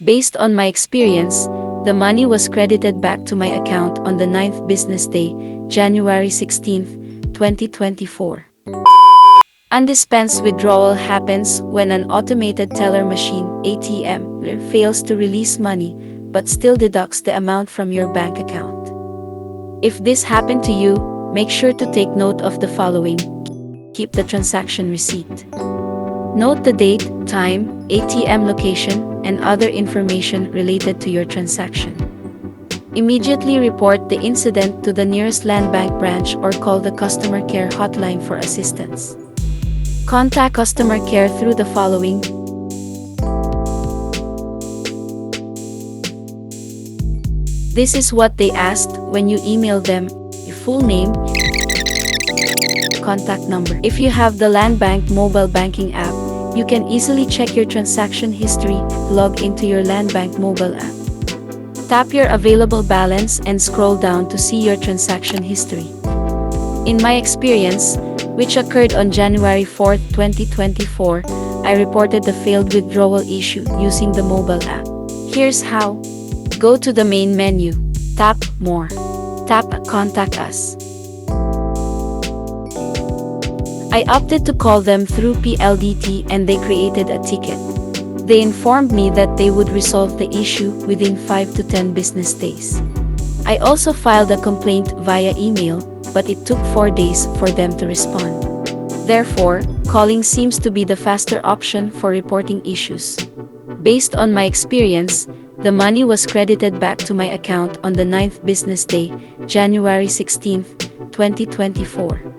Based on my experience, the money was credited back to my account on the 9th business day, January 16, 2024. Undispensed withdrawal happens when an automated teller machine (ATM) fails to release money but still deducts the amount from your bank account. If this happened to you, make sure to take note of the following. Keep the transaction receipt. Note the date, time, ATM location, and other information related to your transaction. Immediately report the incident to the nearest land bank branch or call the customer care hotline for assistance. Contact customer care through the following. This is what they asked when you email them: your full name, contact number. If you have the LANDBANK mobile banking app, you can easily check your transaction history. Log into your LANDBANK mobile app. Tap your available balance and scroll down to see your transaction history. In my experience, which occurred on January 4, 2024, I reported the failed withdrawal issue using the mobile app. Here's how. Go to the main menu. Tap More. Tap Contact Us. I opted to call them through PLDT and they created a ticket. They informed me that they would resolve the issue within 5 to 10 business days. I also filed a complaint via email, but it took 4 days for them to respond. Therefore, calling seems to be the faster option for reporting issues. Based on my experience, the money was credited back to my account on the 9th business day, January 16, 2024.